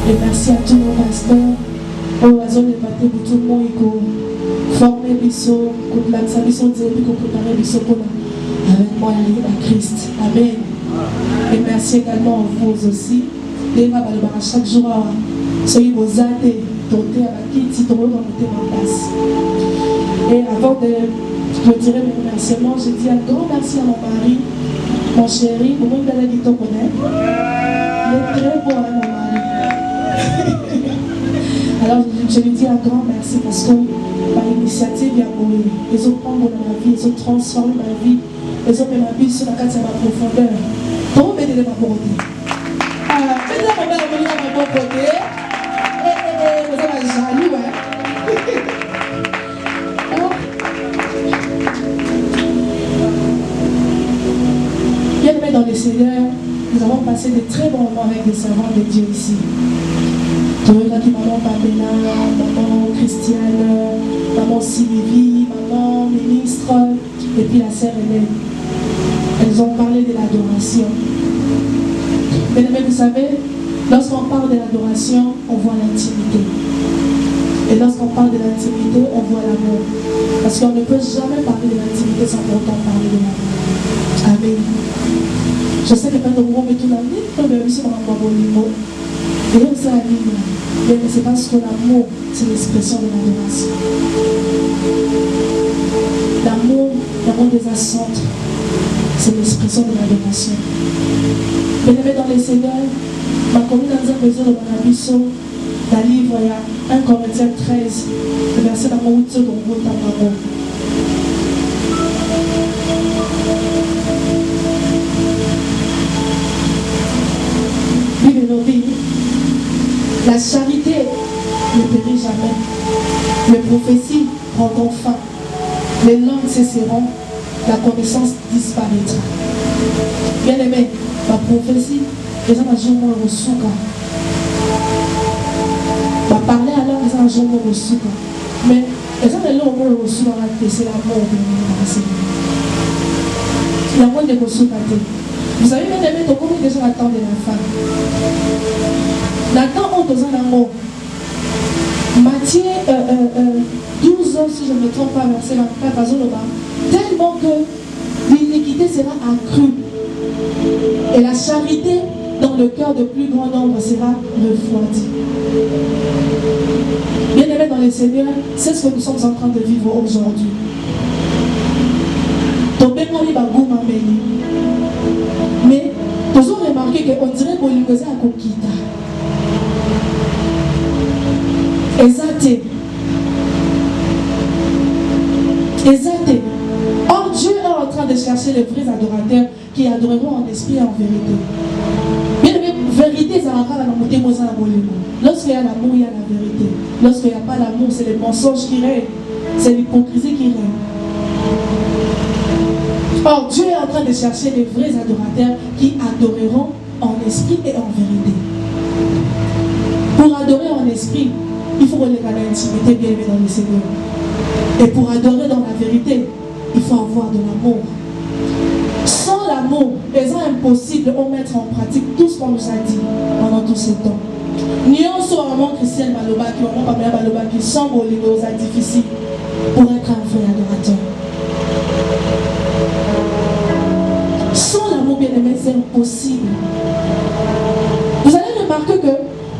Et merci à tous nos pasteurs. Au raison de partir pour tout le monde, il faut former Bissot, pour lancer Bissot, pour préparer Bissot avec moi à Christ. Amen. Et merci également à vous aussi. Chaque jour, soyez vos athées, tentez à la quitte, si vous remontez en place. Et avant de retirer mes remerciements, je dis un grand merci à mon mari, mon chéri, pour moi, il a dit qu'on connaît. Il est très beau, hein, mon mari. Alors, je lui dis un grand merci parce que ma initiative est mourir. Ils ont pris ma vie, ils ont transformé ma vie, ils ont mis ma vie sur la carte de ma profondeur. Pour m'aider de ma beauté. Mettez ma mère à ma bonne côté. Vous avez jaloux, hein? Bien-aimés dans le Seigneur, nous avons passé de très bons moments avec les servants de Dieu ici. Maman Pamela, maman Christiane, maman Sylvie, maman ministre, et puis la sœur Hélène. Elles ont parlé de l'adoration. Mais vous savez, lorsqu'on parle de l'adoration, on voit l'intimité. Et lorsqu'on parle de l'intimité, on voit l'amour. Parce qu'on ne peut jamais parler de l'intimité sans pour autant parler de l'amour. Amen. Je sais que quand on met tout l'amour, on peut même si on a un niveau. Et donc ça arrive. Mais c'est parce que l'amour, c'est l'expression de l'adoration. L'amour des ascentres, c'est l'expression de l'adoration. Bien-aimés dans les Seigneurs, ma commune dans un besoin de Manabiso, dans le livre, il y a 1 Corinthiens 13, le verset d'amour, où dans votre amour. Vive nos vies. La charité ne périt jamais. Les prophéties prendront fin. Les langues cesseront. La connaissance disparaîtra. Bien aimé, ma prophétie, les gens ont joué au souka. Ma parler alors, les gens ont joué au souka. Mais les gens ont joué au souka, c'est l'amour de l'université. L'amour de vos souka. Vous savez, bien aimé, combien de gens attendent de la femme? Nathan a besoin d'amour. Matthieu 12, si je ne me trompe pas, verset 24, tellement que l'iniquité sera accrue et la charité dans le cœur de plus grand nombre sera refroidie. Bien-aimés dans les Seigneurs, c'est ce que nous sommes en train de vivre aujourd'hui. Mais nous avons remarqué qu'on dirait qu'on lui faisait à Kokita. Exacté. Or, Dieu est en train de chercher les vrais adorateurs qui adoreront en esprit et en vérité. Bien aimé, vérité, ça va pas la montée, lorsqu'il y a l'amour, il y a la vérité. Lorsqu'il n'y a pas l'amour, c'est le mensonge qui règne. C'est l'hypocrisie qui règne. Or, Dieu est en train de chercher les vrais adorateurs qui adoreront en esprit et en vérité. Pour adorer en esprit, il faut reléguer l'intimité bien aimée dans le Seigneur. Et pour adorer dans la vérité, il faut avoir de l'amour. Sans l'amour, il est impossible de mettre en pratique tout ce qu'on nous a dit pendant tout ce temps. Nous sommes vraiment chrétiens qui sont difficiles pour être un vrai adorateur. Sans l'amour bien aimé, c'est impossible. Vous allez remarquer que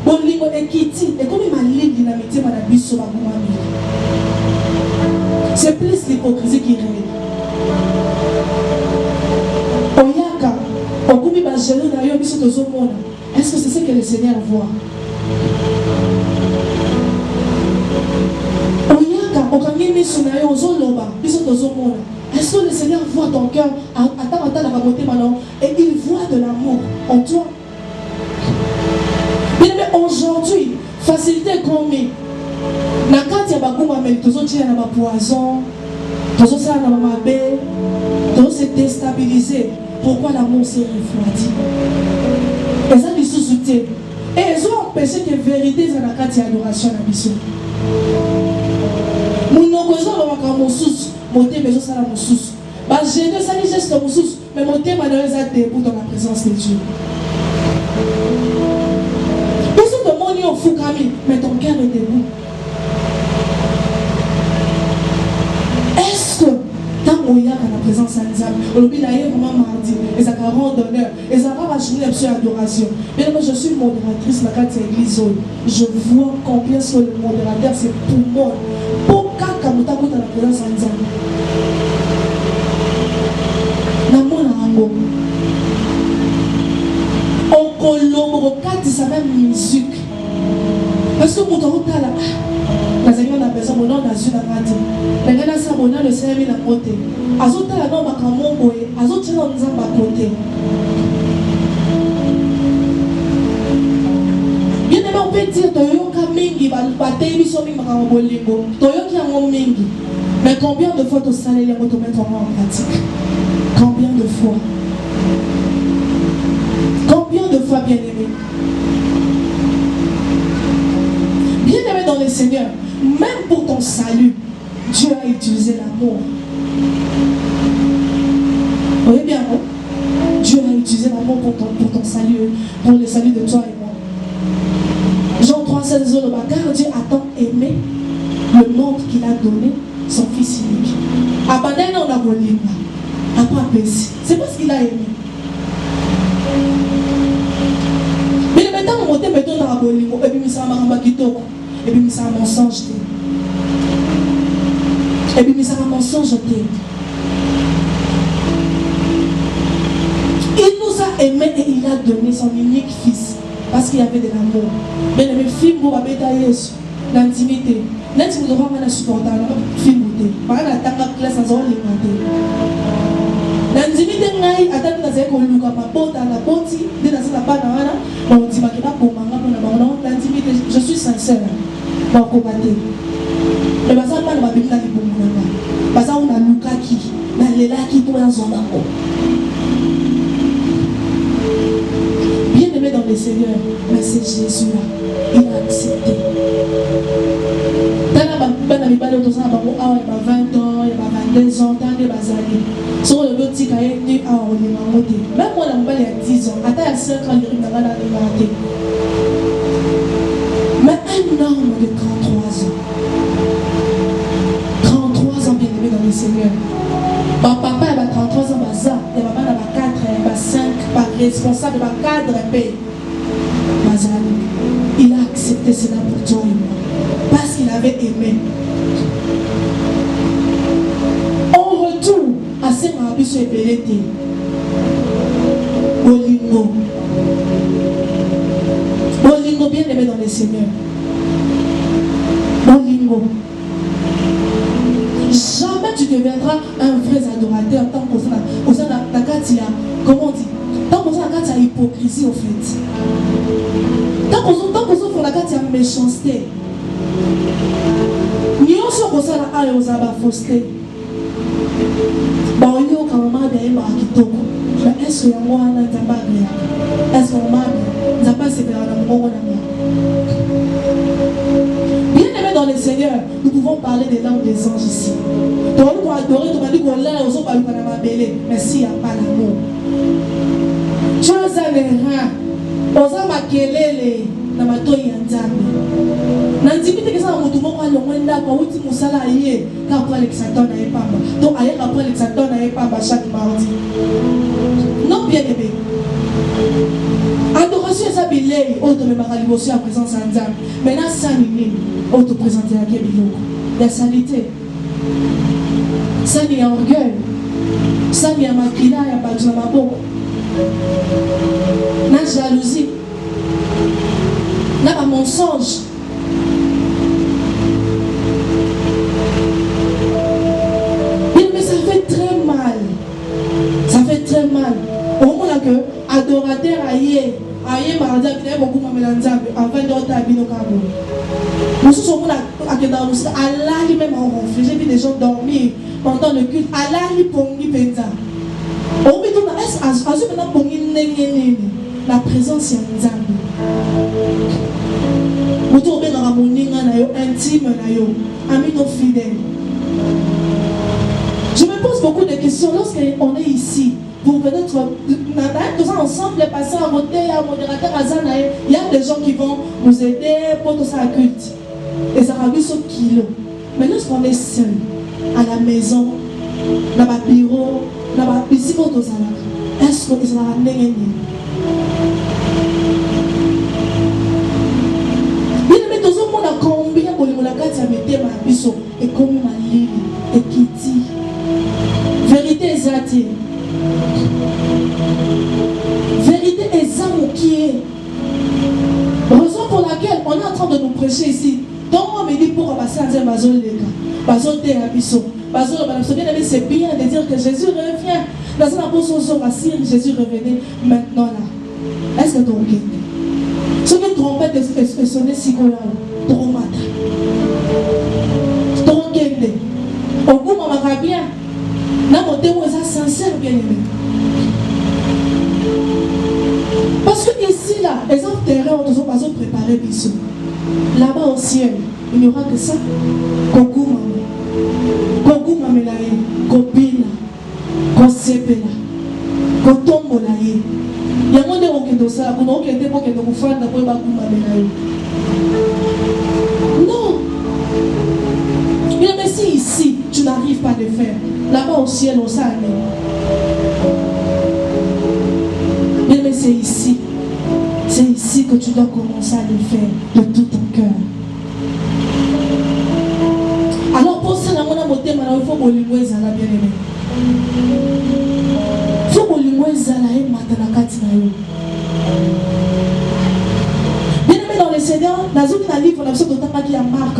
Bolingo et Kitty, et comme il m'a dit dynamité, c'est plus l'hypocrisie qui règne. Oyaka, Okumi Bajelo d'ailleurs, est-ce que c'est ce que le Seigneur voit? Oyaka, Okami Misunayo, Zoloba, est-ce que le Seigneur voit ton cœur? Et il voit de l'amour en toi. Bien aimé, aujourd'hui, facilité comme na kati ya bakuma mais tozotia na ba poison, tozosala na mabe, se déstabiliser. Pourquoi l'amour s'est refroidi? Et ça les sous-souté. Et ils ont empêché que vérité dans la kati ya adoration na biso. Munokozo ba makamosus, moté bezo sala mosus. Ba gêner ça les gestes mosus, mais moté manoeza debout dans la présence de Dieu. Fukami, mais ton cœur est debout. Est-ce que tant qu'on y a la présence de Nzambe, on oublie d'ailleurs vraiment mardi, et ça va rendre d'honneur, et ça va racheter absolue adoration. Bien moi je suis modératrice dans la église. Je vois combien sur le modérateur, c'est pour moi. Pour qu'à la présence de Nzambe. On collabore ça même musique. Parce que pour ton temps là, on a besoin de la zone à matin. Mais là, ça on a le service à côté. Azota la non makamon boy, azota la nous à côté. Bien aimé on peut dire toyo kamingi ba batei biso mingi makamon bolingo. Toyo ki amon mingi. Mais combien de fois tu salé les motos mettre en pratique? Combien de fois? Combien de fois, bien-aimé? Bien-aimé dans le Seigneur, même pour ton salut, Dieu a utilisé l'amour. Vous voyez bien, non? Dieu a utilisé l'amour pour ton salut, pour le salut de toi et moi. Jean 3,16, car Dieu a tant aimé le monde qu'il a donné, son Fils unique. Abandonne on a volé. C'est parce qu'il a aimé. Mais le maintenant, on monte dans la bolingo, et puis ça m'a kitoko, et puis ça m'a mensonge. Et puis ça m'a mensonge. Il nous a aimés et il a donné son unique fils parce qu'il y avait de l'amour. Mais le film pour Abétaïs, l'intimité. L'intimité, on va supporter le film. On va attendre la classe sans alimenter. L'intimité, attendre la zéro, le luka, ma pote, la poti, dès la salle à banana, on dit que l'intimité, je suis sincère. On va combattre. Mais ça pas le babine là qui pour nous. Parce qu'on a luka qui, na lela qui pour la zone d'ako. Bien aimé dans le Seigneur, mais c'est Jésus là, il a accepté. Dans la banane, il y a 20 ans, il y a 22 ans, il y a 20 années. Sur le petit cahier, il y a même moi, il y a 10 ans, à 5 ans, il y a mais un homme de 33 ans, 33 ans bien aimé dans le Seigneur. Mon papa a 33 ans, il y a 4, il y a 5, par responsable, il y a 4 pays. Il a accepté cela pour toi et moi, parce qu'il avait aimé. En retour à ce rabbi sur Belete, Bolingo. Bolingo bien aimé dans le Seigneur. Bolingo. Jamais tu deviendras un vrai adorateur tant qu'on s'en a comment on dit, tant qu'on s'en a hypocrisie au fait. Tant qu'on s'en a la méchanceté. Nous sommes comme ça à la fausseté. Bon, il y a quand même des gens qui tombent. Mais est-ce que moi, je n'ai pas bien? Est-ce que moi, je n'ai pas séparé dans mon monde? Bien aimé dans le Seigneur, nous pouvons parler des langues des anges ici. Donc, nous pouvons adorer, nous pouvons dire qu'on l'a, on ne peut pas bêler. Mais s'il n'y a pas l'amour, Dieu a les reins. On a makelele na matoi ya nzambe. Na nzimite kesa mutu moko alongwenda kwa uti musala aye ka pour Alexandre na epamba. Donc aye ka pour Alexandre na epamba chaque mardi. Non bien aimé. Adoration ça bilei auto me makalibosi en présence de nzambe. Maintenant ça nini auto présenter à kebiloko. La salité. Ça ni orgueil. Ça ni makila ya batu na maboko. La jalousie, la mensonge. Mais ça fait très mal. Ça fait très mal. Au moment que adorateur aïe mardi qui est beaucoup de nzambe avant d'autres habits au Cameroun. Nous sommes Allah lui-même en conflit. J'ai vu des gens dormir pendant le culte. Allah lui pongi penza. La présence est Nzambe. Nous tombons dans la moninga intime, amis non fidèles. Je me pose beaucoup de questions lorsqu'on est ici. Pour peut-être, ensemble, les pasteurs à voter, à modérateur à Zanaï. Il y a des gens qui vont nous aider pour tout ça à culte. Et ça va sur kilo. Mais lorsqu'on est seul, à la maison, dans le bureau, dans le piscine, est-ce que ça va amener? Combien de gens et comme ma ligne et qui dit vérité exacte, vérité exacte qui est raison pour laquelle on est en train de nous prêcher ici. Donc on me dit pour passer à Bazon les gars, Bazon des Abisso, Bazon c'est bien de dire que Jésus revient. Dans une apôtre Jésus revenait maintenant là. Est-ce que tu entends? Ce que trompette est sonné si qu'on a trompette. Trompette. Au bout on va bien. N'a mon témoin est sincère bien aimé. Parce que ici là, les autres terrains on ne pas préparé bisous. Là-bas au ciel, il n'y aura que ça. Kogu mamelaye, kopina, kosepela, kotombolaye. Il y a un monde qui est ça, vous n'avez pas été pour que vous fassiez d'abord ma non. Mais si ici, tu n'arrives pas à le faire, là-bas au ciel, on s'en mais c'est ici. C'est ici que tu dois commencer à le faire de tout ton cœur. Alors pour ça, il faut que tu bien aimé. Bien aimé dans le Seigneur, dans un livre, on a besoin de Marc